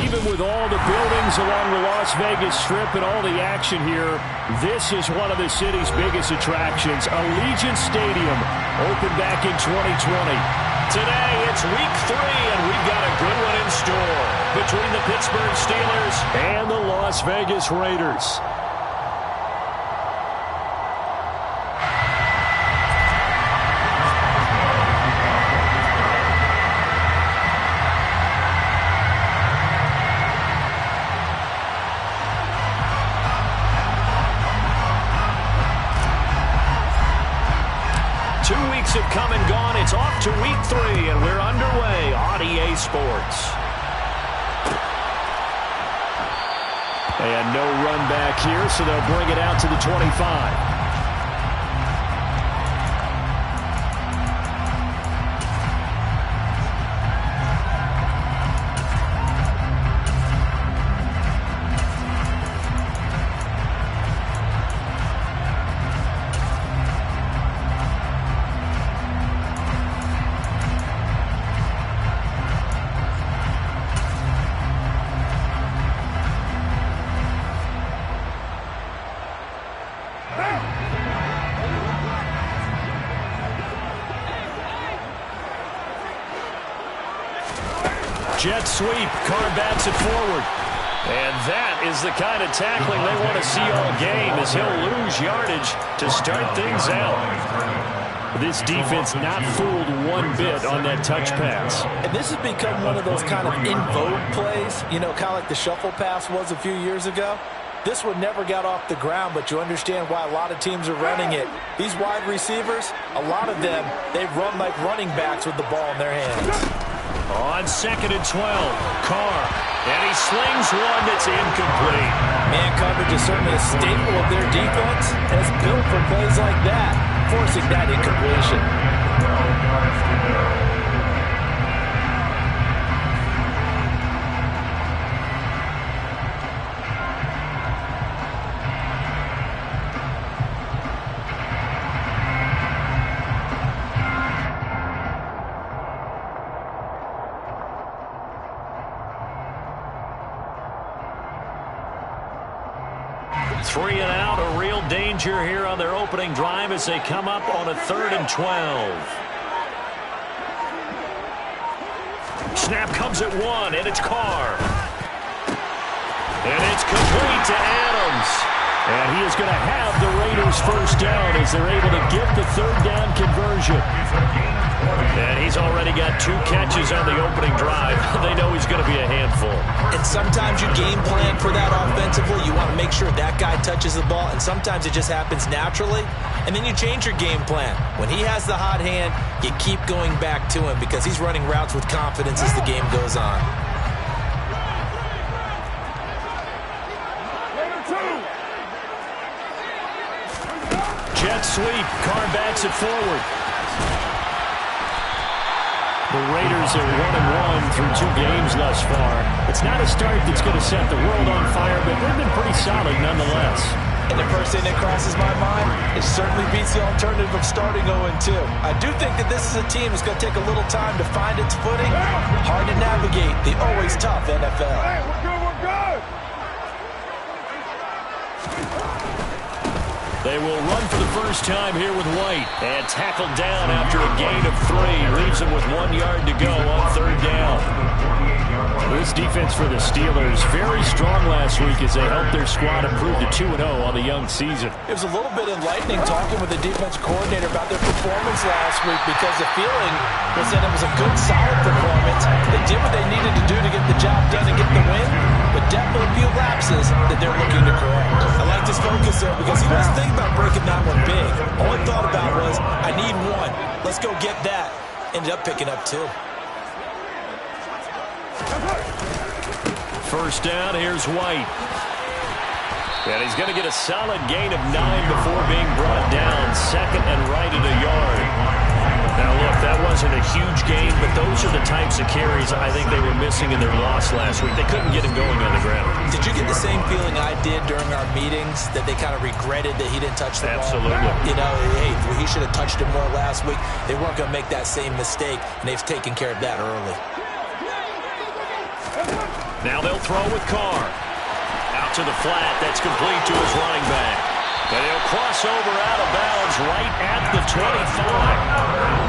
even with all the buildings along the Las Vegas Strip and all the action here, this is one of the city's biggest attractions. Allegiant Stadium opened back in 2020. Today, it's week 3, and we've got a good one in store between the Pittsburgh Steelers and the Las Vegas Raiders. Have come and gone. It's off to week 3, and we're underway on EA Sports. And no run back here, so they'll bring it out to the 25. Jet sweep. Carr bats it forward. And that is the kind of tackling they want to see all game, as he'll lose yardage to start things out. This defense not fooled one bit on that touch pass. And this has become one of those kind of in vogue plays, you know, kind of like the shuffle pass was a few years ago. This one never got off the ground, but you understand why a lot of teams are running it. These wide receivers, a lot of them, they run like running backs with the ball in their hands. On 2nd and 12, Carr, and he slings one that's incomplete. Man coverage is certainly a staple of their defense, and it's built for plays like that, forcing that incompletion. 3 and out, a real danger here on their opening drive as they come up on a 3rd and 12. Snap comes at 1, and it's Carr. And it's complete to Adams. And he is going to have the Raiders first down as they're able to get the 3rd down conversion. And he's already got 2 catches on the opening drive. They know he's going to be a handful. And sometimes you game plan for that offensively. You want to make sure that guy touches the ball, and sometimes it just happens naturally. And then you change your game plan. When he has the hot hand, you keep going back to him because he's running routes with confidence as the game goes on. Jet sweep. Carr bats it forward. The Raiders are 1-1 through 2 games thus far. It's not a start that's going to set the world on fire, but they've been pretty solid nonetheless. And the first thing that crosses my mind, it certainly beats the alternative of starting 0-2. I do think that this is a team that's going to take a little time to find its footing. Hard to navigate the always tough NFL. Hey, we're good, we're good. They will run for the first time here with White. And tackled down after a gain of 3. Leaves him with 1 yard to go on 3rd down. This defense for the Steelers, very strong last week as they helped their squad improve to 2-0 on the young season. It was a little bit enlightening talking with the defense coordinator about their performance last week because the feeling was that it was a good, solid performance. They did what they needed to do to get the job done and get the win, but definitely a few lapses that they're looking to correct. I like his focus there because he wasn't thinking about breaking that one big. All he thought about was, I need 1. Let's go get that. Ended up picking up 2. First down, here's White. And he's going to get a solid gain of 9 before being brought down. 2nd and right at a yard. Now, look, that wasn't a huge gain, but those are the types of carries I think they were missing in their loss last week. They couldn't get him going on the ground. Did you get the same feeling I did during our meetings, that they kind of regretted that he didn't touch the ball? Absolutely. You know, hey, he should have touched it more last week. They weren't going to make that same mistake, and they've taken care of that early. Now they'll throw with Carr. Out to the flat. That's complete to his running back. And he'll cross over out of bounds right at the 25.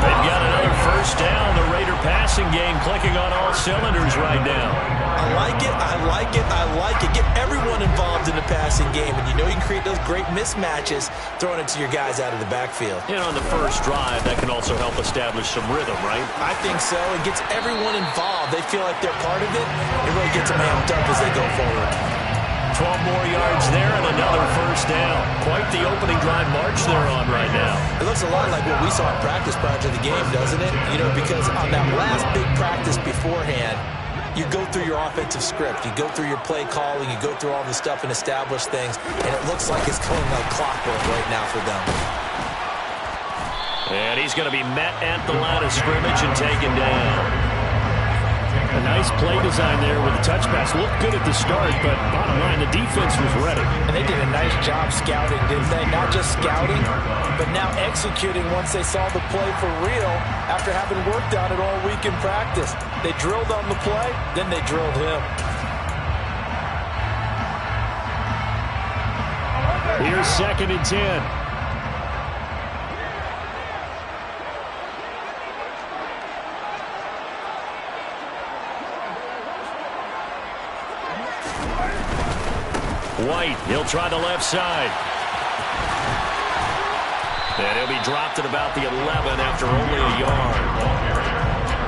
They've got another first down. The Raider passing game clicking on all cylinders right now. I like it. I like it. I like it. Get everyone involved in the passing game. And you know you can create those great mismatches throwing it to your guys out of the backfield. And on the first drive, that can also help establish some rhythm, right? I think so. It gets everyone involved. They feel like they're part of it. It really gets them amped up as they go forward. 12 more yards there and another first down. Quite the opening drive march they're on right now. It looks a lot like what we saw in practice prior to the game, doesn't it? You know, because on that last big practice beforehand, you go through your offensive script. You go through your play calling. You go through all this stuff and establish things. And it looks like it's going like clockwork right now for them. And he's going to be met at the line of scrimmage and taken down. A nice play design there with the touch pass. Looked good at the start, but bottom line, the defense was ready. And they did a nice job scouting, didn't they? Not just scouting, but now executing once they saw the play for real after having worked on it all week in practice. They drilled on the play, then they drilled him. Here's 2nd and 10. White, he'll try the left side. And he'll be dropped at about the 11 after only a yard.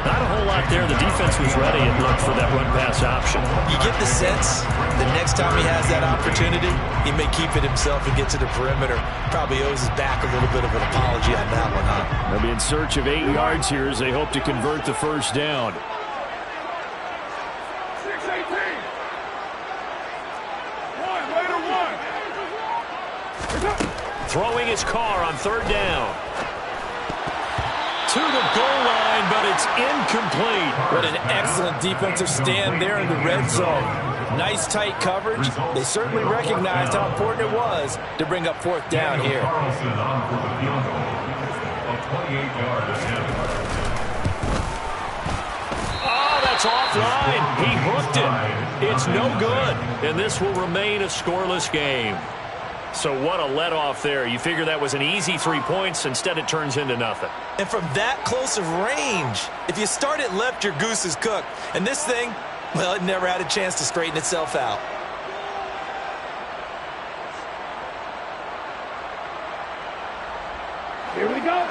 Not a whole lot there. The defense was ready and looked for that run-pass option. You get the sense the next time he has that opportunity, he may keep it himself and get to the perimeter. Probably owes his back a little bit of an apology on that one, huh? They'll be in search of 8 yards here as they hope to convert the first down. Throwing his Carr on 3rd down. To the goal line, but it's incomplete. What an excellent defensive stand there in the red zone. Nice tight coverage. They certainly recognized how important it was to bring up 4th down here. Oh, that's offline. He hooked it. It's no good. And this will remain a scoreless game. So what a let-off there. You figure that was an easy 3 points. Instead, it turns into nothing. And from that close of range, if you start it left, your goose is cooked. And this thing, well, it never had a chance to straighten itself out. Here we go.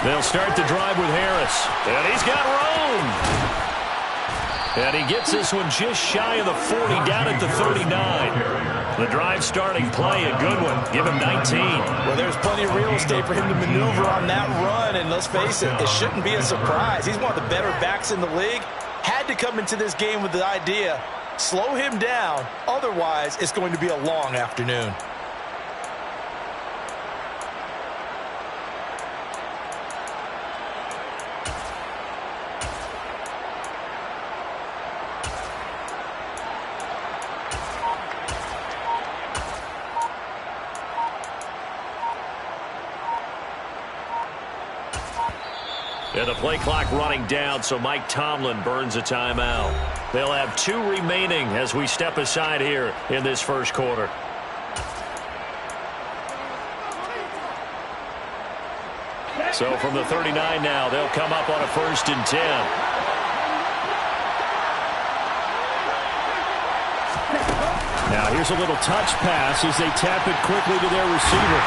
They'll start the drive with Harris. And he's got room. And he gets this one just shy of the 40, down at the 39. The drive starting play, a good one. Give him 19. Well, there's plenty of real estate for him to maneuver on that run. And let's face it, it shouldn't be a surprise. He's one of the better backs in the league. Had to come into this game with the idea, slow him down. Otherwise, it's going to be a long afternoon. And the play clock running down, so Mike Tomlin burns a timeout. They'll have 2 remaining as we step aside here in this first quarter. So from the 39 now, they'll come up on a 1st and 10. Now here's a little touch pass as they tap it quickly to their receiver.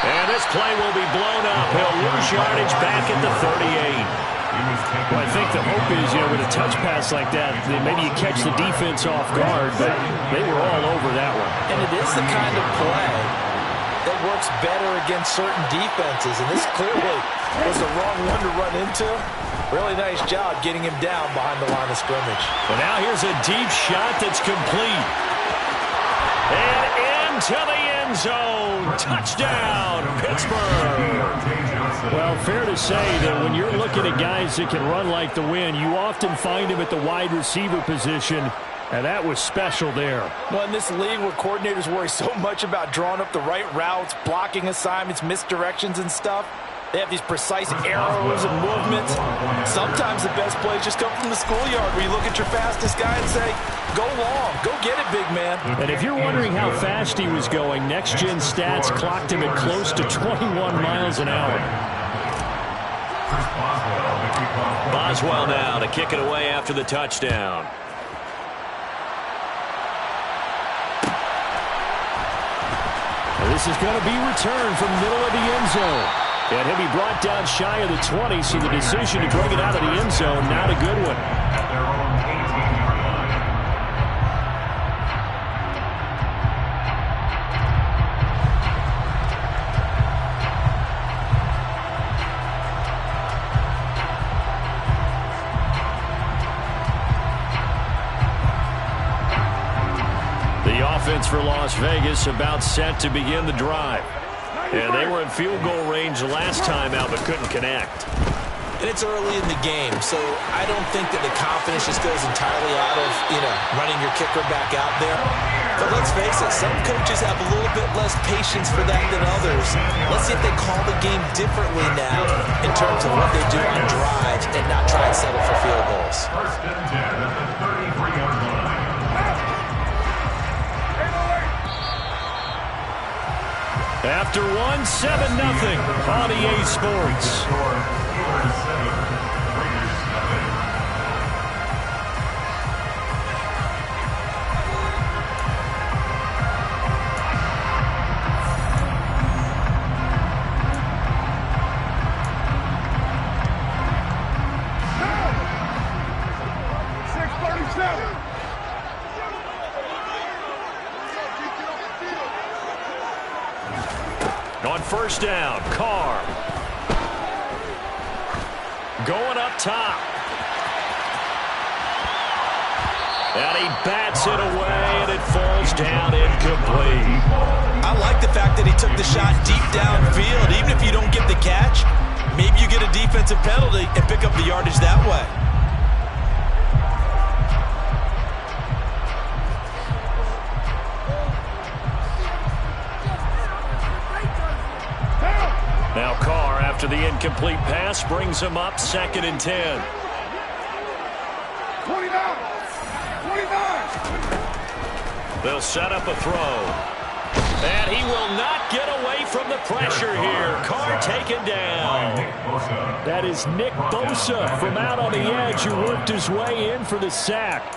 And this play will be blown up. He'll lose yardage back at the 38. Well, I think the hope is, with a touch pass like that, maybe you catch the defense off guard, but they were all over that one. And it is the kind of play that works better against certain defenses. And this clearly was the wrong one to run into. Really nice job getting him down behind the line of scrimmage. But now here's a deep shot that's complete. And into the end zone. Touchdown, Pittsburgh. Well, fair to say that when you're looking at guys that can run like the wind, you often find them at the wide receiver position. And that was special there. Well, in this league where coordinators worry so much about drawing up the right routes, blocking assignments, misdirections and stuff, they have these precise arrows and movements. Sometimes the best plays just come from the schoolyard where you look at your fastest guy and say, go long, go get it, big man. And if you're wondering how fast he was going, Next Gen Stats clocked him at close to 21 miles an hour. Boswell now to kick it away after the touchdown. This is going to be returned from the middle of the end zone. And he'll be brought down shy of the 20, so the decision to bring it out of the end zone, not a good one. The offense for Las Vegas about set to begin the drive. And they were in field goal range last time out, but couldn't connect. And it's early in the game, so I don't think that the confidence just goes entirely out of, running your kicker back out there. But let's face it, some coaches have a little bit less patience for that than others. Let's see if they call the game differently now in terms of what they do on drives and not try and settle for field goals. First and 10 at the 33-yard line. After 7-0 on EA Sports. On first down, Carr. Going up top. And he bats it away, and it falls down incomplete. I like the fact that he took the shot deep downfield. Even if you don't get the catch, maybe you get a defensive penalty and pick up the yardage that way. Now Carr, after the incomplete pass, brings him up 2nd and 10. 29. They'll set up a throw. And he will not get away from the pressure here. Carr taken down. That is Nick Bosa from out on the edge who worked his way in for the sack.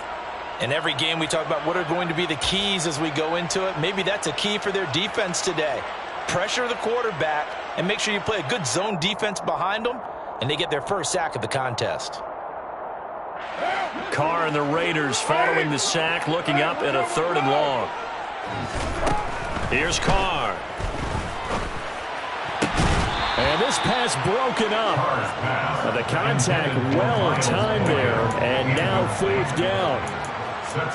In every game we talk about what are going to be the keys as we go into it. Maybe that's a key for their defense today. Pressure the quarterback and make sure you play a good zone defense behind them, and they get their first sack of the contest. Carr and the Raiders following the sack, looking up at a 3rd and long. Here's Carr. And this pass broken up. The contact well timed there, and now 4th down.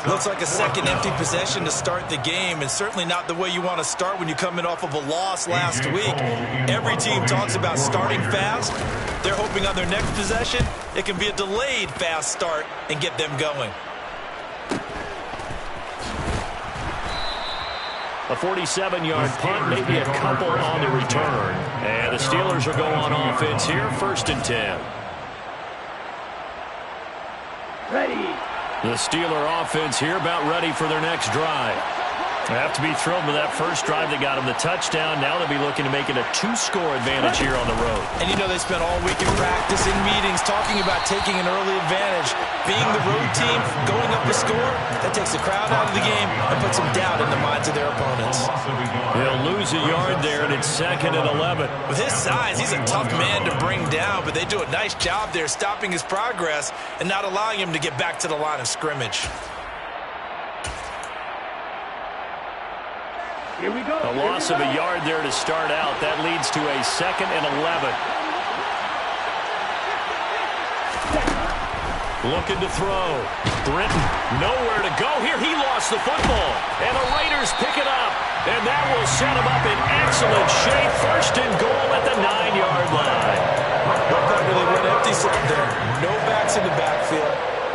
Looks like a second empty possession to start the game, and certainly not the way you want to start when you're coming off of a loss last week. Every team talks about starting fast. They're hoping on their next possession it can be a delayed fast start and get them going. A 47-yard punt, maybe a couple on the return. And the Steelers will go on offense here, 1st and 10. Ready. The Steeler offense here about ready for their next drive. They have to be thrilled with that first drive that got them the touchdown. Now they'll be looking to make it a 2-score advantage here on the road. And they spent all week in practice, in meetings, talking about taking an early advantage. Being the road team, going up a score, that takes the crowd out of the game and puts some doubt in the minds of their opponents. He'll lose a yard there, and it's 2nd and 11. With his size, he's a tough man to bring down, but they do a nice job there stopping his progress and not allowing him to get back to the line of scrimmage. Here we go. A loss of a yard there to start out. That leads to a 2nd and 11. Looking to throw. Britton, nowhere to go here. He lost the football. And the Raiders pick it up. And that will set him up in excellent shape. 1st and goal at the 9-yard line. They went empty there. No backs in the backfield.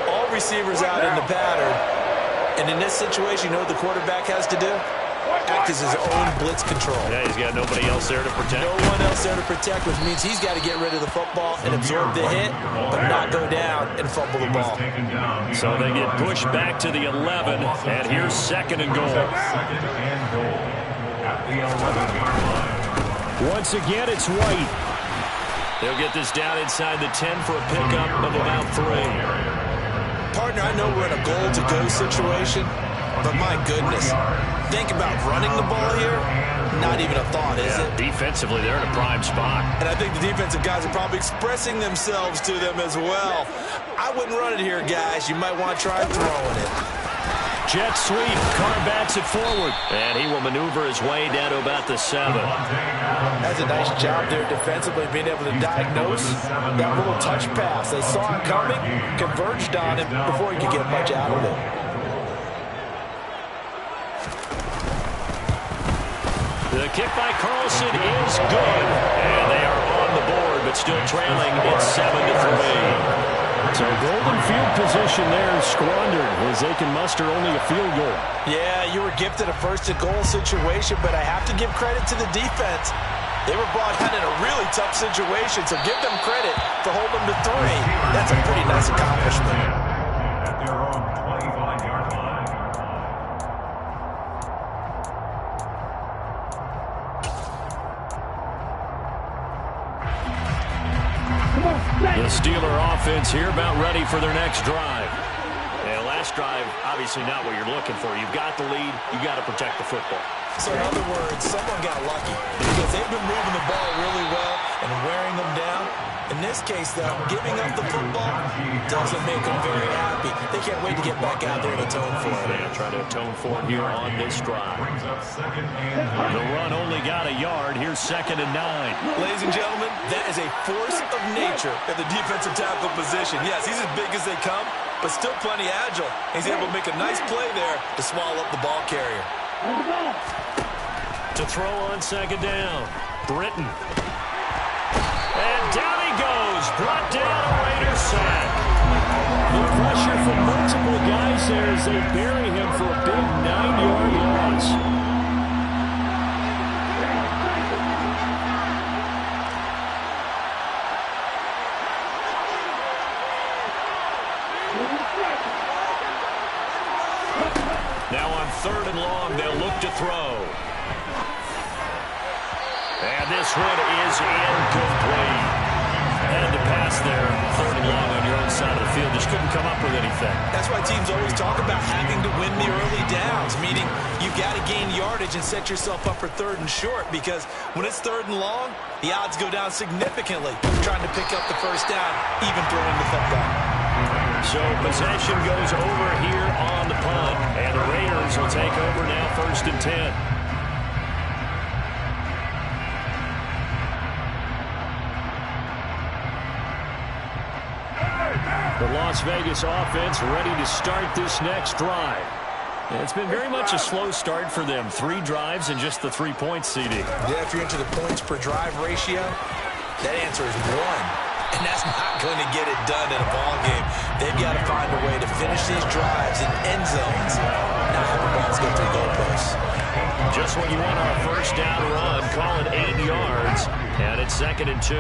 All receivers out in the pattern. And in this situation, you know what the quarterback has to do? Act as his own blitz control. Yeah, he's got nobody else there to protect. No one else there to protect, which means he's got to get rid of the football and absorb the hit, but not go down and fumble the ball. So they get pushed back to the 11, and here's 2nd and goal. Second and goal at the 11-yard line. Once again, it's White. They'll get this down inside the 10 for a pickup of about 3. Partner, I know we're in a goal-to-go situation, but my goodness, think about running the ball here. Not even a thought, is it? Defensively, they're in a prime spot. And I think the defensive guys are probably expressing themselves to them as well. I wouldn't run it here, guys. You might want to try throwing it. Jet sweep. Carr backs it forward. And he will maneuver his way down to about the 7. That's a nice job there defensively, being able to diagnose that little touch pass. They saw it coming, converged on him before he could get much out of it. The kick by Carlson is good. And they are on the board, but still trailing. It's 7-3. So golden field position there squandered as they can muster only a field goal. Yeah, you were gifted a first-and-goal situation, but I have to give credit to the defense. They were brought in a really tough situation, so give them credit for holding them to 3. That's a pretty nice accomplishment. At their own 25-yard line. The Steeler offense here about ready for their next drive. And last drive, obviously not what you're looking for. You've got the lead. You've got to protect the football. So in other words, someone got lucky because they've been moving the ball really well and wearing them down. In this case, though, giving up the football doesn't make them very happy. They can't wait to get back out there and atone for it. Yeah, trying to atone for it here on this drive. Brings up 2nd and 9. The run only got a yard. Here's 2nd and 9. Ladies and gentlemen, that is a force of nature at the defensive tackle position. Yes, he's as big as they come, but still plenty agile. He's able to make a nice play there to swallow up the ball carrier. To throw on 2nd down. Britton. And down he goes. Brought down a Raiders sack. The pressure from multiple guys there as they bury him for a big 9-yard loss. Now on 3rd and long, they'll look to throw. And this one is incomplete. And the pass there, 3rd and long on your own side of the field, just couldn't come up with anything. That's why teams always talk about having to win the early downs, meaning you've got to gain yardage and set yourself up for 3rd and short, because when it's 3rd and long, the odds go down significantly trying to pick up the first down, even throwing the football. So possession goes over here on the punt, and the Raiders will take over now 1st and 10. The Las Vegas offense ready to start this next drive. And it's been very much a slow start for them. 3 drives and just the 3 points, CD. Yeah, if you're into the points per drive ratio, that answer is 1. And that's not going to get it done in a ball game. They've got to find a way to finish these drives in end zones, not have the balls get through goalposts. Just when you want our first down run, call it 8 yards, and it's 2nd and 2.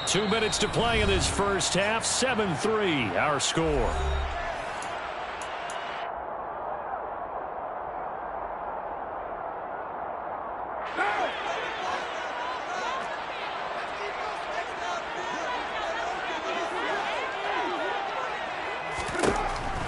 Two minutes to play in this first half. 7-3, our score.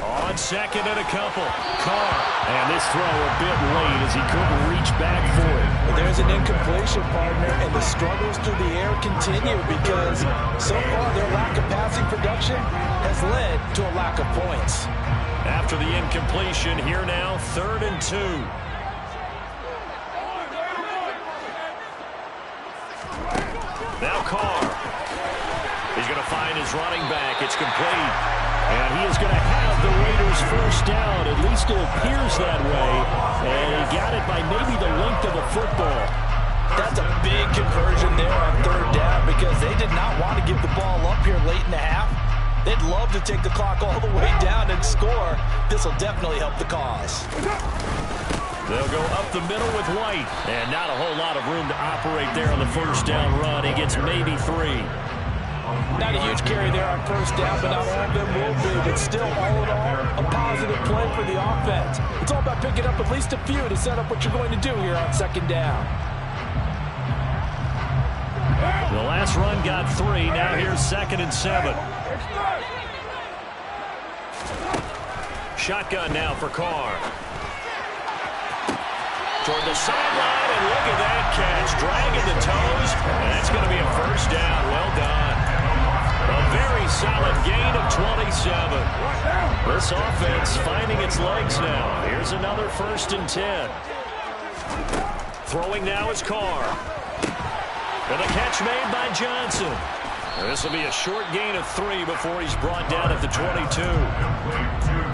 On 2nd and a couple. Carr. And this throw a bit late as he couldn't reach back for it. There's an incompletion, partner, and the struggles through the air continue because so far their lack of passing production has led to a lack of points. After the incompletion, here now, 3rd and 2. Now Carr. He's going to find his running back. It's complete. And he is going to have the Raiders first down, at least it appears that way. And he got it by maybe the length of a football. That's a big conversion there on third down because they did not want to give the ball up here late in the half. They'd love to take the clock all the way down and score. This will definitely help the cause. They'll go up the middle with White. And not a whole lot of room to operate there on the first down run. He gets maybe 3. Not a huge carry there on first down, but not all of them will be. But still, all in all, a positive play for the offense. It's all about picking up at least a few to set up what you're going to do here on second down. The last run got 3. Now here's 2nd and 7. Shotgun now for Carr. Toward the sideline, and look at that catch. Dragging the toes, and that's going to be a first down. Well done. A very solid gain of 27. This offense finding its legs now. Here's another 1st and 10. Throwing now is Carr. And a catch made by Johnson. This will be a short gain of 3 before he's brought down at the 22.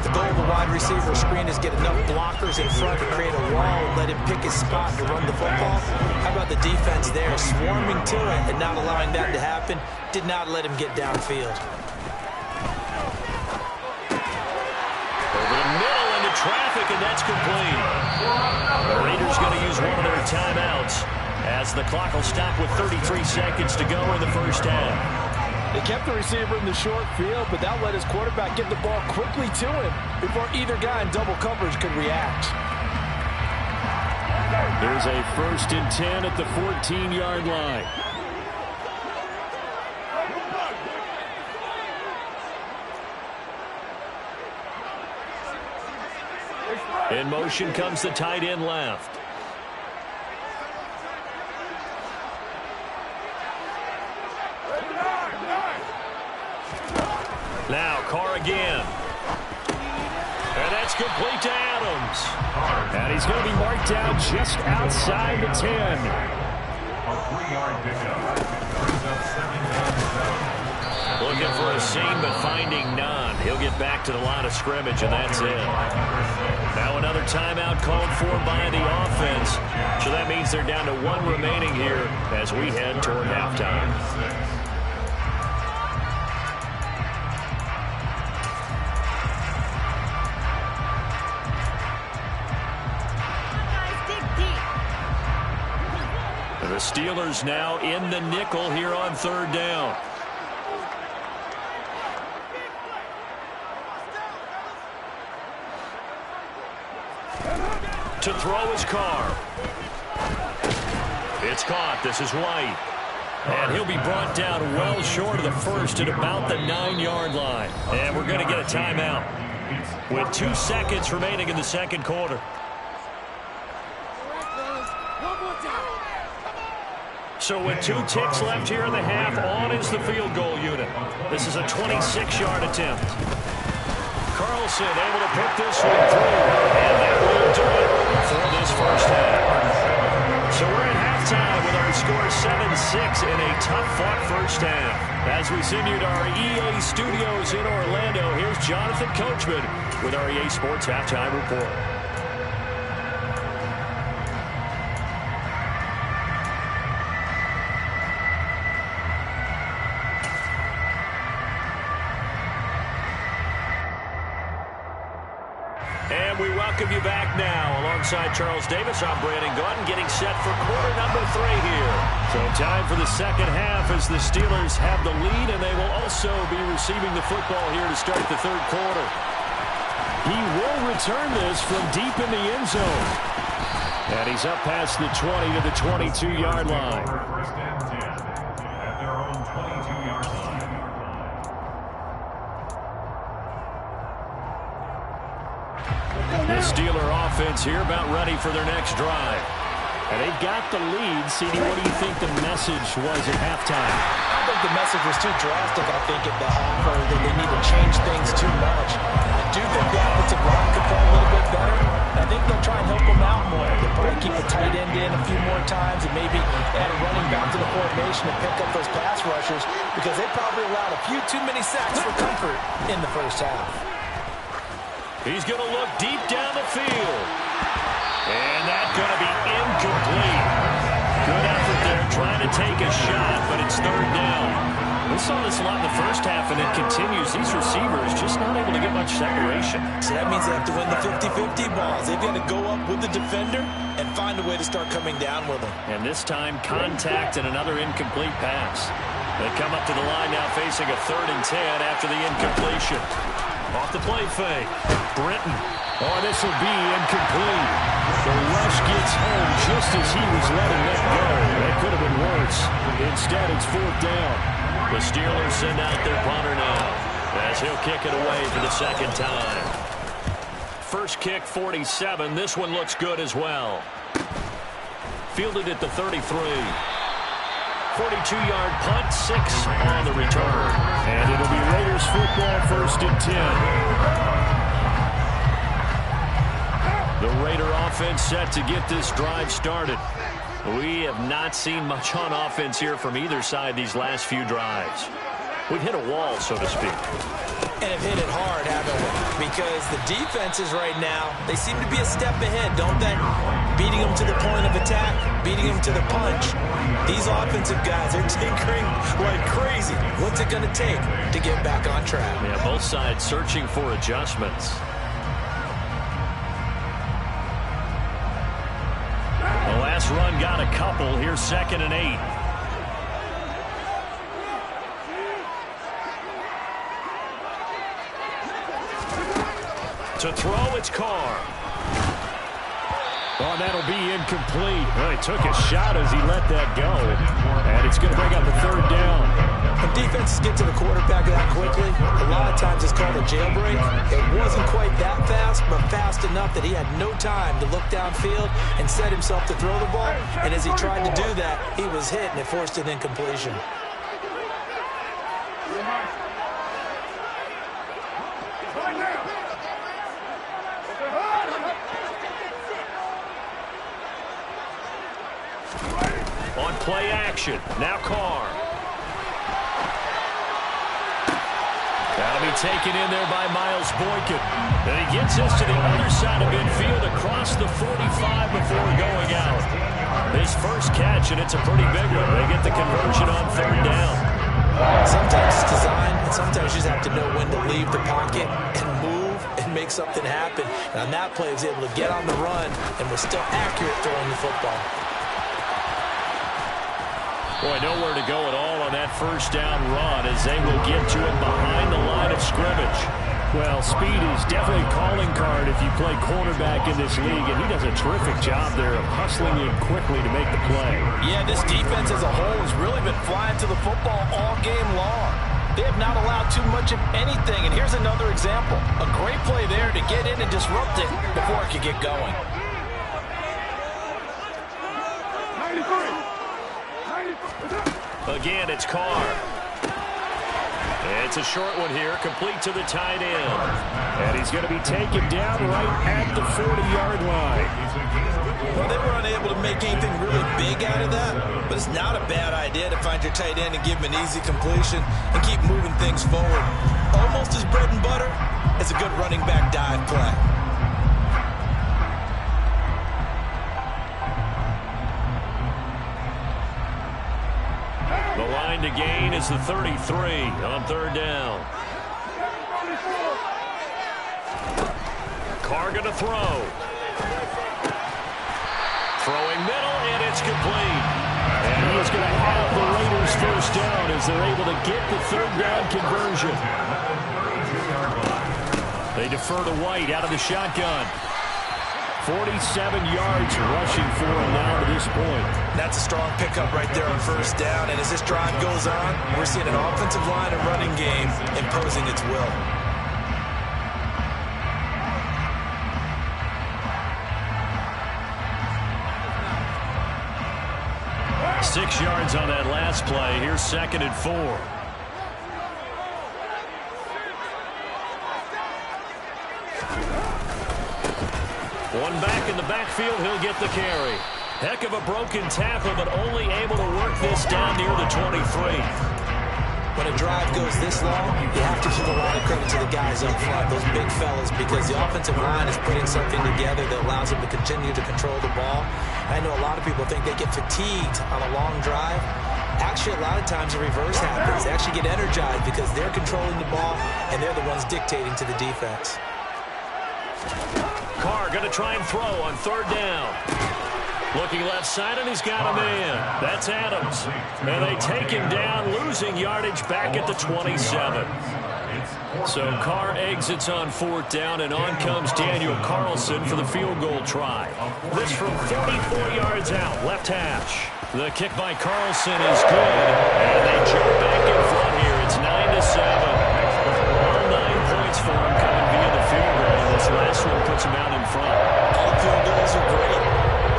The goal of the wide receiver screen is get enough blockers in front to create a wall, let him pick his spot to run the football. How about the defense there, swarming to it and not allowing that to happen? Did not let him get downfield. Over the middle into traffic, and that's complete. The Raiders going to use one of their timeouts as the clock will stop with 33 seconds to go in the first half. They kept the receiver in the short field, but that let his quarterback get the ball quickly to him before either guy in double coverage could react. There's a 1st and 10 at the 14-yard line. In motion comes the tight end left. Now Carr again. And that's complete to Adams. And he's going to be marked down just outside the 10. A 3-yard pickup. Brings up 2nd and 7. Looking for a seam, but finding none. He'll get back to the line of scrimmage, and that's it. Now another timeout called for by the offense. So that means they're down to 1 remaining here as we head toward halftime. The Steelers now in the nickel here on 3rd down. To throw is Carr. It's caught. This is White. And he'll be brought down well short of the first at about the 9-yard line. And we're going to get a timeout with 2 seconds remaining in the second quarter. So with 2 ticks left here in the half, on is the field goal unit. This is a 26-yard attempt. Carlson able to put this one through, and that will do it for this first half. So we're at halftime with our score 7-6 in a tough-fought first half. As we send you to our EA studios in Orlando, here's Jonathan Coachman with our EA Sports Halftime Report. And we welcome you back now. Alongside Charles Davis, I'm Brandon Gaudin, getting set for quarter number 3 here. So time for the second half as the Steelers have the lead, and they will also be receiving the football here to start the third quarter. He will return this from deep in the end zone. And he's up past the 20 to the 22-yard line. 1st and 10 at their own 22-yard line. The Steeler offense here about ready for their next drive. And they've got the lead. CD, what do you think the message was at halftime? I think the message was too drastic, I think, at the half, or that they need to change things too much. I do think the offensive line could play a little bit better. I think they'll try and help them out more. They'll probably keep the tight end in a few more times and maybe add a running back to the formation and pick up those pass rushers because they probably allowed a few too many sacks for comfort in the first half. He's going to look deep down the field. And that's going to be incomplete. Good effort there trying to take a shot, but it's third down. We saw this a lot in the first half, and it continues. These receivers just not able to get much separation. So that means they have to win the 50-50 balls. They've got to go up with the defender and find a way to start coming down with them. And this time, contact and another incomplete pass. They come up to the line now facing a 3rd and 10 after the incompletion. Off the play fake. Britton. Oh, this will be incomplete. The rush gets home just as he was letting that go. That could have been worse. Instead, it's 4th down. The Steelers send out their punter now as he'll kick it away for the 2nd time. First kick, 47. This one looks good as well. Fielded at the 33. 42-yard punt, 6 on the return. And it'll be Raiders football, 1st and 10. The Raider offense set to get this drive started. We have not seen much on offense here from either side these last few drives. We've hit a wall, so to speak. And have hit it hard, haven't we? Because the defenses right now, they seem to be a step ahead, don't they? Beating them to the point of attack, beating them to the punch. These offensive guys are tinkering like crazy. What's it going to take to get back on track? Yeah, both sides searching for adjustments. The last run got a couple. Here's 2nd and 8. To throw, it's Carr. Oh, that'll be incomplete. Well, he took a shot as he let that go. And it's going to bring up a 3rd down. When defenses get to the quarterback that quickly, a lot of times it's called a jailbreak. It wasn't quite that fast, but fast enough that he had no time to look downfield and set himself to throw the ball. And as he tried to do that, he was hit, and it forced an incompletion. On play action, now Carr. That'll be taken in there by Miles Boykin. And he gets us to the other side of midfield across the 45 before going out. His first catch, and it's a pretty big one. They get the conversion on 3rd down. Sometimes it's designed, and sometimes you just have to know when to leave the pocket and move and make something happen. And on that play, he was able to get on the run and was still accurate throwing the football. Boy, nowhere to go at all on that 1st down run as they will get to him behind the line of scrimmage. Well, speed is definitely a calling card if you play cornerback in this league, and he does a terrific job there of hustling in quickly to make the play. Yeah, this defense as a whole has really been flying to the football all game long. They have not allowed too much of anything, and here's another example. A great play there to get in and disrupt it before it could get going. Again, it's Carr. It's a short one here, complete to the tight end. And he's going to be taken down right at the 40-yard line. Well, they were unable to make anything really big out of that, but it's not a bad idea to find your tight end and give him an easy completion and keep moving things forward. Almost as bread and butter as a good running back dive play. The line to gain is the 33 on 3rd down. Carr going to throw. Throwing middle, and it's complete. And he is going to have the Raiders 1st down as they're able to get the 3rd down conversion. They defer to White out of the shotgun. 47 yards rushing for him now to this point. That's a strong pickup right there on 1st down. And as this drive goes on, we're seeing an offensive line and running game imposing its will. Six yards on that last play. Here's 2nd and 4. One back in the backfield, he'll get the carry. Heck of a broken tackle, but only able to work this down near the 23. when a drive goes this long, you have to give a lot of credit to the guys up front, those big fellas, because the offensive line is putting something together that allows them to continue to control the ball. I know a lot of people think they get fatigued on a long drive. Actually, a lot of times the reverse happens. They actually get energized because they're controlling the ball, and they're the ones dictating to the defense. Carr going to try and throw on third down. Looking left side, and he's got a man. That's Adams. And they take him down, losing yardage back at the 27. So Carr exits on fourth down, and on comes Daniel Carlson for the field goal try. This from 44 yards out, left hash. The kick by Carlson is good, and they jump back in front here. It's 9-7. All 9 points for him coming via the field goal. This last one puts him out in front. All field goals are great,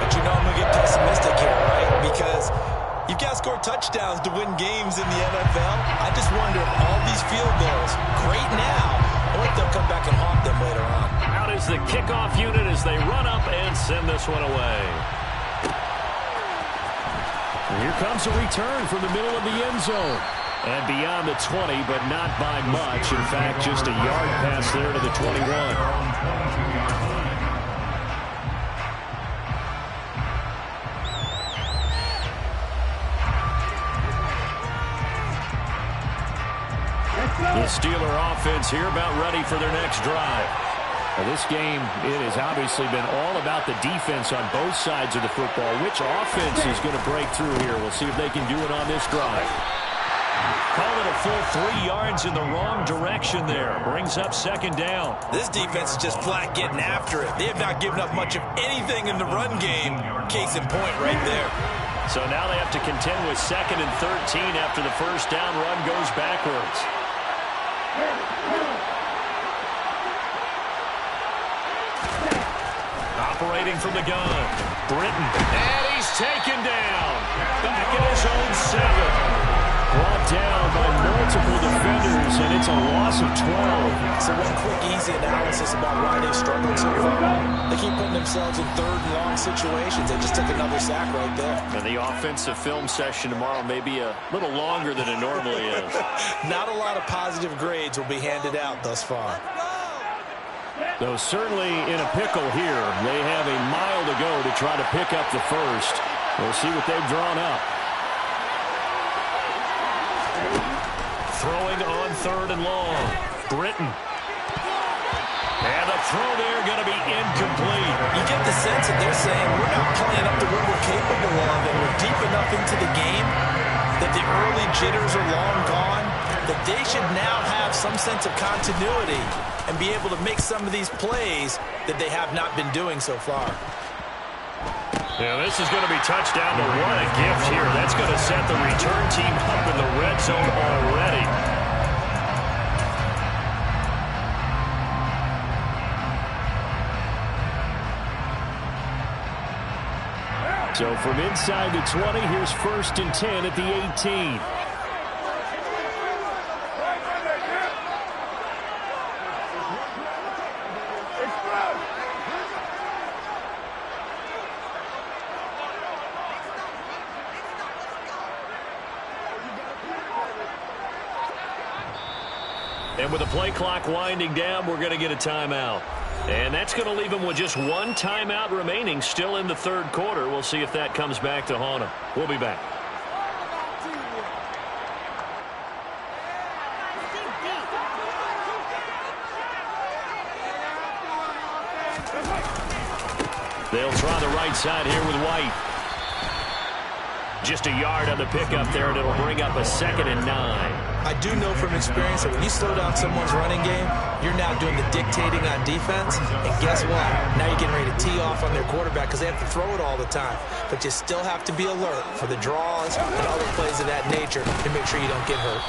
but you know I'm going to get pessimistic here, right? Because you've got to score touchdowns to win games in the NFL. I just wonder if all these field goals, great now, or if they'll come back and haunt them later on. Out is the kickoff unit as they run up and send this one away. Here comes a return from the middle of the end zone. And beyond the 20, but not by much. In fact, just a yard pass there to the 21. The Steeler offense here about ready for their next drive. Well, this game, it has obviously been all about the defense on both sides of the football. Which offense is going to break through here? We'll see if they can do it on this drive. Call it a full 3 yards in the wrong direction there. Brings up second down. This defense is just flat getting after it. They have not given up much of anything in the run game. Case in point right there. So now they have to contend with 2nd and 13 after the first down run goes backwards. Operating from the gun, Britton. And he's taken down. Back at his own 7. Brought down by multiple defenders, and it's a loss of 12. So one quick, easy analysis about why they've struggled so far. They keep putting themselves in third and long situations. They just took another sack right there. And the offensive film session tomorrow may be a little longer than it normally is. Not a lot of positive grades will be handed out thus far. Though certainly in a pickle here. They have a mile to go to try to pick up the first. We'll see what they've drawn up. Throwing on third and long. Britton. And the throw there going to be incomplete. You get the sense that they're saying we're not playing up to what we're capable of, and we're deep enough into the game that the early jitters are long gone, that they should now have some sense of continuity and be able to make some of these plays that they have not been doing so far. Yeah, this is going to be touchdown, but what a gift here. That's going to set the return team up in the red zone already. So from inside the 20, here's 1st and 10 at the 18. And with the play clock winding down, we're going to get a timeout. And that's going to leave them with just one timeout remaining still in the third quarter. We'll see if that comes back to haunt them. We'll be back. They'll try the right side here with White. Just a yard on the pickup there, and it'll bring up a 2nd and 9. I do know from experience that when you slow down someone's running game, you're now doing the dictating on defense. And guess what? Now you're getting ready to tee off on their quarterback because they have to throw it all the time. But you still have to be alert for the draws and other plays of that nature to make sure you don't get hurt.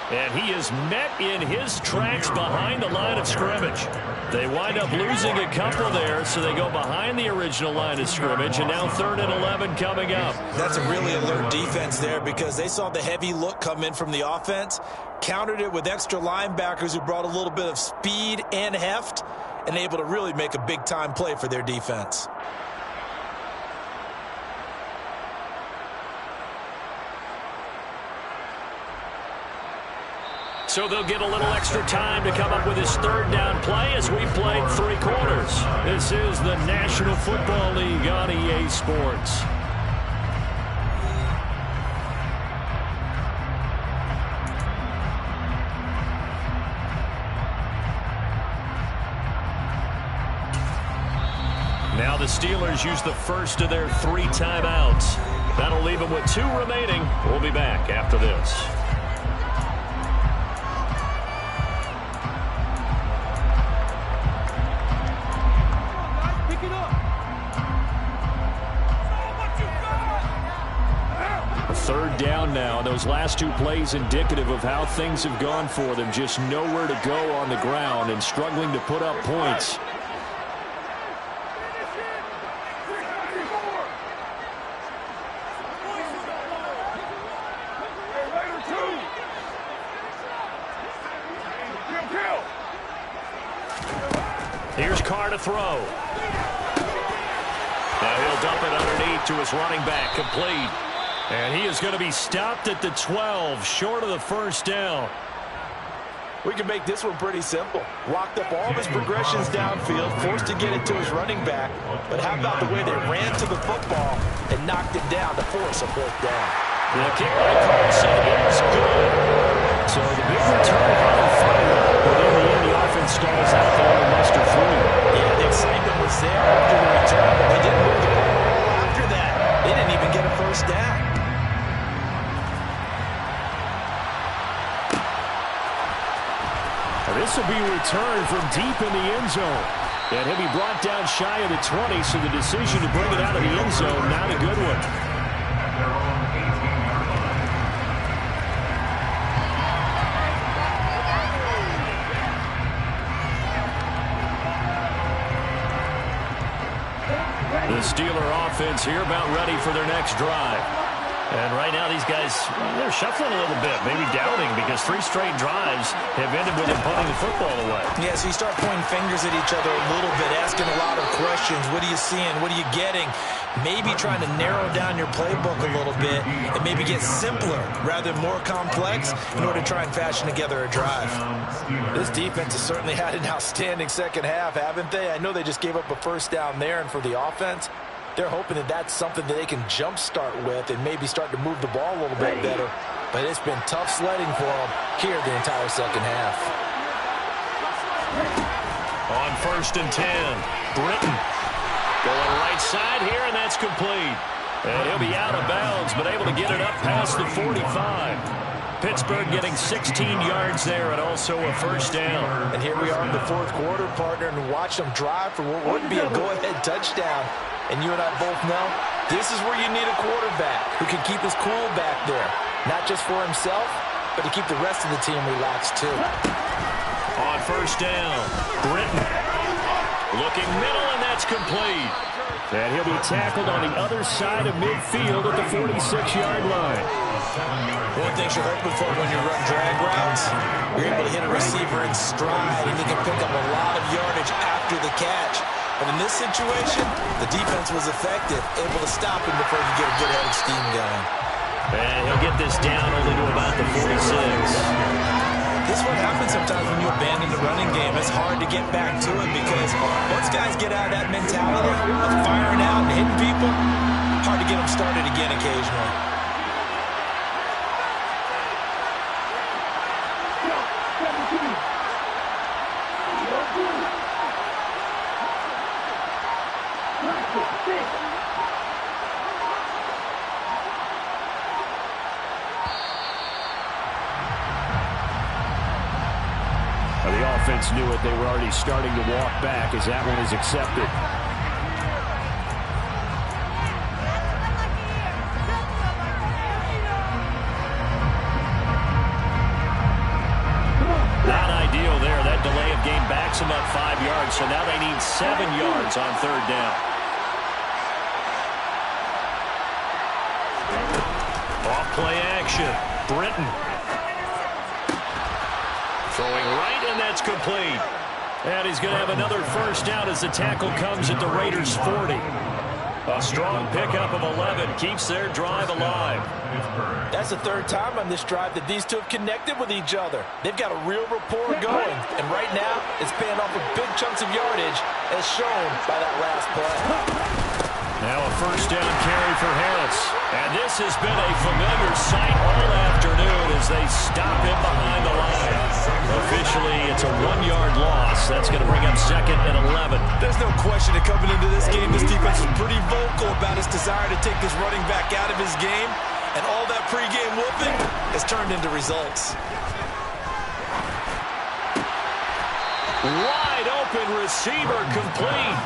And he is met in his tracks behind the line of scrimmage. They wind up losing a couple there, so they go behind the original line of scrimmage, and now 3rd and 11 coming up. That's a really alert defense there because they saw the heavy look come in from the offense, countered it with extra linebackers who brought a little bit of speed and heft, and able to really make a big-time play for their defense. So they'll get a little extra time to come up with his third down play as we played 3 quarters. This is the National Football League on EA Sports. Now the Steelers use the first of their 3 timeouts. That'll leave them with 2 remaining. We'll be back after this. Third down now. Those last 2 plays indicative of how things have gone for them. Just nowhere to go on the ground and struggling to put up points. Here's Carr to throw. Now he'll dump it underneath to his running back, complete. And he is going to be stopped at the 12, short of the first down. We can make this one pretty simple. Walked up all of his progressions downfield, forced to get it to his running back. But how about the way they ran to the football and knocked it down to force a 4th down? The kick by Carlson is good. So the big return on fire. But in the end, the offense stalls out there and muster through. Yeah, the excitement was there after the return, but they didn't move the ball after that. They didn't even get a first down. This will be returned from deep in the end zone. And he'll be brought down shy of the 20, so the decision to bring it out of the end zone, not a good one. The Steeler offense here about ready for their next drive. And right now these guys, they're shuffling a little bit, maybe doubting, because 3 straight drives have ended with them punting the football away. Yeah, so you start pointing fingers at each other a little bit, asking a lot of questions. What are you seeing? What are you getting? Maybe trying to narrow down your playbook a little bit and maybe get simpler rather than more complex in order to try and fashion together a drive. This defense has certainly had an outstanding second half, haven't they? I know they just gave up a first down there, and for the offense, they're hoping that that's something that they can jumpstart with and maybe start to move the ball a little bit better. But it's been tough sledding for them here the entire second half. On 1st and 10, Britton going right side here, and that's complete. And he'll be out of bounds, but able to get it up past the 45. Pittsburgh getting 16 yards there and also a first down. And here we are in the 4th quarter, partner, and watch them drive for what would be a go-ahead touchdown. And you and I both know this is where you need a quarterback who can keep his cool back there. Not just for himself, but to keep the rest of the team relaxed too. On 1st down, Britton looking middle, and that's complete. And he'll be tackled on the other side of midfield at the 46-yard line. One thing you're hoping for when you run drag routes, you're able to hit a receiver in stride, and he can pick up a lot of yardage after the catch. But in this situation, the defense was effective, able to stop him before he could get a good head of steam going. And he'll get this down only to about the 46. This is what happens sometimes when you abandon the running game. It's hard to get back to it because once guys get out of that mentality of firing out and hitting people, hard to get them started again occasionally. The offense knew it. They were already starting to walk back as that one is accepted. Not ideal there. That delay of game backs them up 5 yards, so now they need 7 yards on 3rd down. Off play action. Britton. Throwing right, and that's complete. And he's going to have another first down as the tackle comes at the Raiders' 40. A strong pickup of 11 keeps their drive alive. That's the third time on this drive that these two have connected with each other. They've got a real rapport going, and right now it's paying off with big chunks of yardage, as shown by that last play. Now a first down carry for Harris. And this has been a familiar sight all afternoon as they stop him behind the line. Officially, it's a 1-yard loss. That's going to bring up 2nd and 11. There's no question that coming into this game, this defense is pretty vocal about its desire to take this running back out of his game. And all that pregame whooping has turned into results. Wide open receiver complete.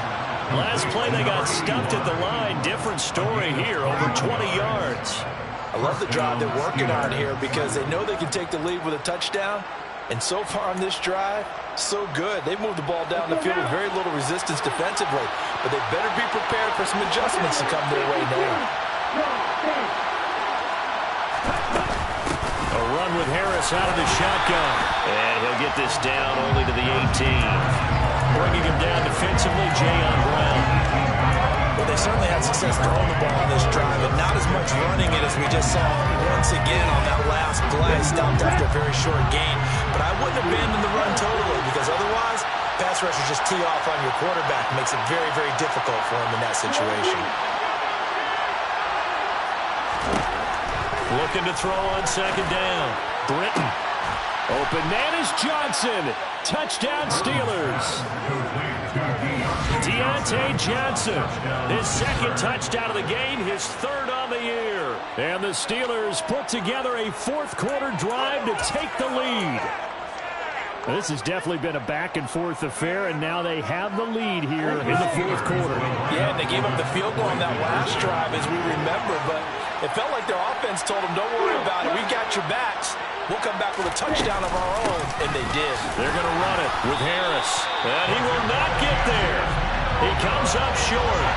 Last play they got stuffed at the line. Different story here, over 20 yards. I love the drive they're working on here because they know they can take the lead with a touchdown. And so far on this drive, so good. They've moved the ball down the field with very little resistance defensively. But they better be prepared for some adjustments to come their way now. A run with Harris out of the shotgun. And he'll get this down only to the 18. Bringing him down defensively, Jayon Brown. Well, they certainly had success throwing the ball on this drive, and not as much running it as we just saw once again on that last play. Stopped after a very short gain. But I wouldn't abandon the run totally, because otherwise, pass rushers just tee off on your quarterback. It makes it very, very difficult for him in that situation. Looking to throw on 2nd down. Britton. Open man is Johnson. Touchdown Steelers. Deontay Johnson. His 2nd touchdown of the game, his 3rd on the year. And the Steelers put together a 4th quarter drive to take the lead. This has definitely been a back-and-forth affair, and now they have the lead here in the 4th quarter. Yeah, and they gave up the field goal on that last drive, as we remember, but it felt like their offense told them, don't worry about it, we got your backs. We'll come back with a touchdown of our own, and they did. They're going to run it with Harris, and he will not get there. He comes up short,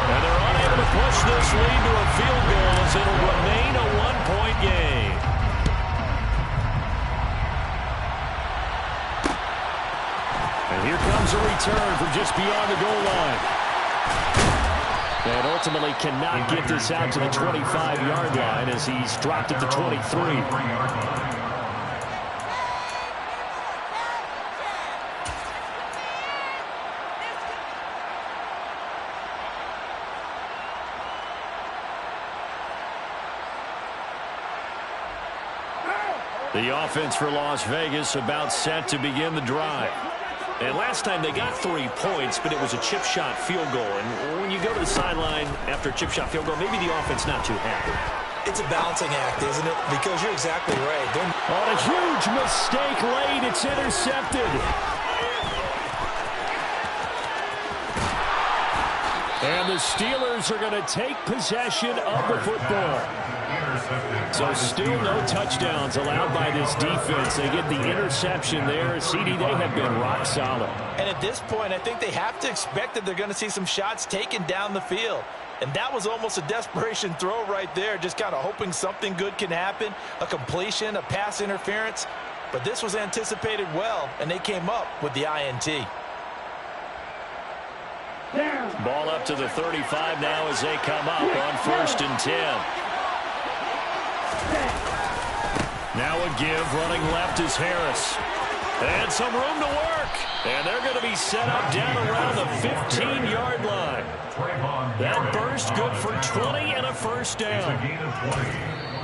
and they're unable to push this lead to a field goal as it'll remain a 1-point game. And here comes a return from just beyond the goal line. And ultimately cannot get this out to the 25-yard line as he's dropped at the 23. The offense for Las Vegas about set to begin the drive. And last time they got 3 points, but it was a chip shot field goal. And when you go to the sideline after a chip shot field goal, maybe the offense not too happy. It's a balancing act, isn't it? Because you're exactly right. On a huge mistake late, it's intercepted. And the Steelers are going to take possession of the football. So still no touchdowns allowed by this defense. They get the interception there. CD, they have been rock solid. And at this point, I think they have to expect that they're going to see some shots taken down the field. And that was almost a desperation throw right there, just kind of hoping something good can happen, a completion, a pass interference. But this was anticipated well, and they came up with the INT. Ball up to the 35 now as they come up on 1st and 10. Now a give, running left is Harris. And some room to work. And they're going to be set up down around the 15-yard line. That burst good for 20 and a first down.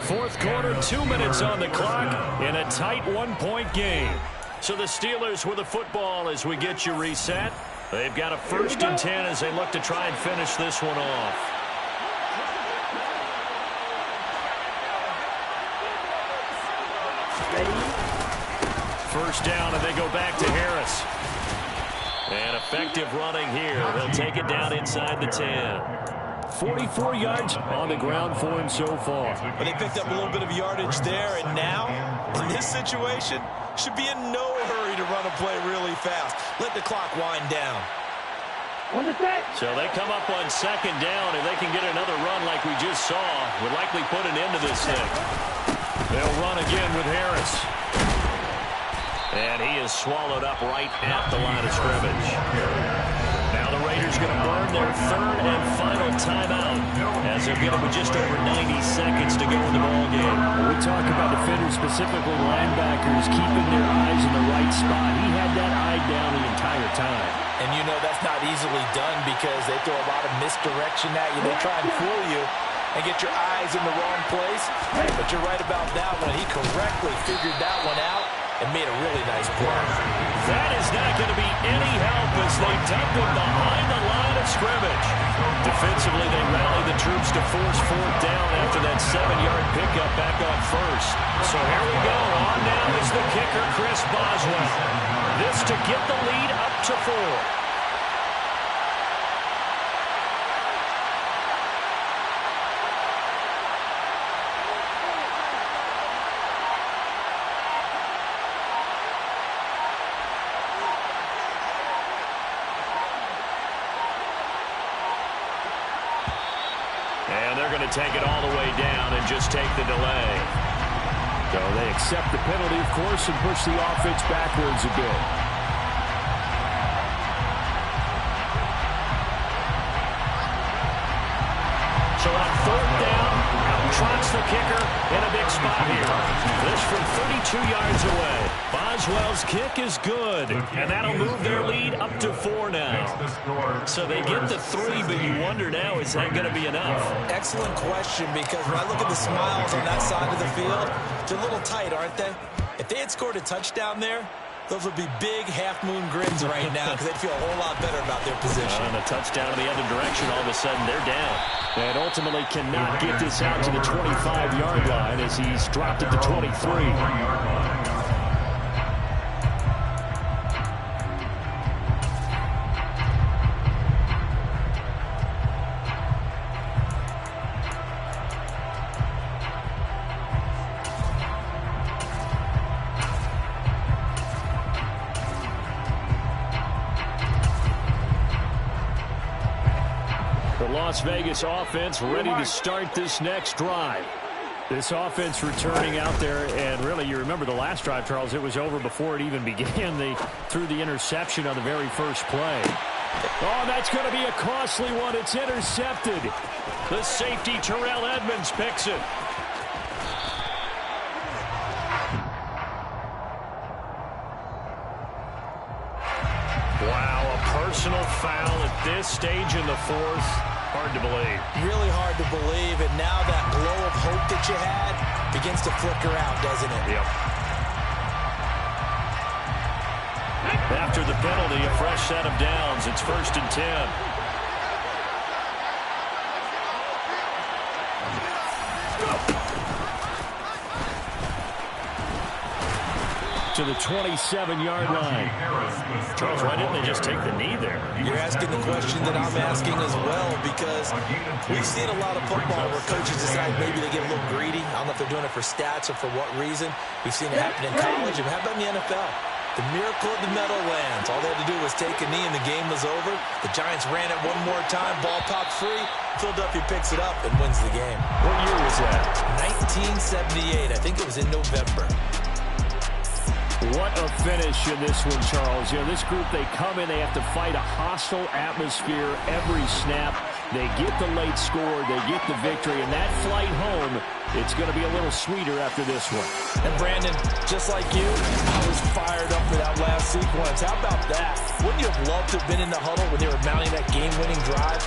4th quarter, 2 minutes on the clock in a tight 1-point game. So the Steelers with the football as we get you reset. They've got a 1st and 10 as they look to try and finish this one off. First down, and they go back to Harris. And effective running here. They'll take it down inside the 10. 44 yards on the ground for him so far. But they picked up a little bit of yardage there, and now, in this situation, should be in no hurry to run a play really fast. Let the clock wind down. So they come up on 2nd down. If they can get another run like we just saw, would likely put an end to this thing. They'll run again with Harris. And he is swallowed up right at the line of scrimmage. Now the Raiders going to burn their 3rd and final timeout as they're getting with just over 90 seconds to go in the ballgame. We talk about defenders, specifically linebackers, keeping their eyes in the right spot. He had that eye down the entire time. And you know that's not easily done because they throw a lot of misdirection at you. They try and fool you and get your eyes in the wrong place. But you're right about that one. He correctly figured that one out and made a really nice play. That is not going to be any help as they dump him behind the line of scrimmage. Defensively, they rally the troops to force fourth down after that 7-yard pickup back on first. So here we go. On now is the kicker, Chris Boswell. This to get the lead up to 4. And they're going to take it all the way down and just take the delay. So they accept the penalty, of course, and push the offense backwards a bit. So on fourth down, out trots the kicker in a big spot here. This from 32 yards away. Boswell's kick is good, and that'll move their lead up to 4 now. So they get the 3, but you wonder now, is that going to be enough? Excellent question, because when I look at the smiles on that side of the field, they're a little tight, aren't they? If they had scored a touchdown there, those would be big half-moon grins right now because they'd feel a whole lot better about their position. And a touchdown in the other direction, all of a sudden they're down. And ultimately cannot get this out to the 25-yard line as he's dropped at the 23. The Las Vegas offense ready to start this next drive. This offense returning out there, and really, you remember the last drive, Charles, it was over before it even began. They threw the interception on the very first play. Oh, that's going to be a costly one. It's intercepted. The safety, Terrell Edmonds, picks it. Wow, a personal foul at this stage in the fourth. Hard to believe. Really hard to believe, and now that glow of hope that you had begins to flicker out, doesn't it? Yep. After the penalty, a fresh set of downs. It's 1st and 10. To the 27-yard line. Charles, why didn't they just take the knee there? You're asking the question that I'm asking as well, because we've seen a lot of football where coaches decide maybe they get a little greedy. I don't know if they're doing it for stats or for what reason. We've seen it happen in college, and how about in the NFL? The miracle of the Meadowlands. All they had to do was take a knee, and the game was over. The Giants ran it one more time. Ball popped free. Philadelphia picks it up and wins the game. What year was that? 1978. I think it was in November. What a finish in this one, Charles. You know, this group, they come in, they have to fight a hostile atmosphere every snap. They get the late score, they get the victory, and that flight home, it's going to be a little sweeter after this one. And Brandon, just like you, I was fired up for that last sequence. How about that? Wouldn't you have loved to have been in the huddle when they were mounting that game-winning drive?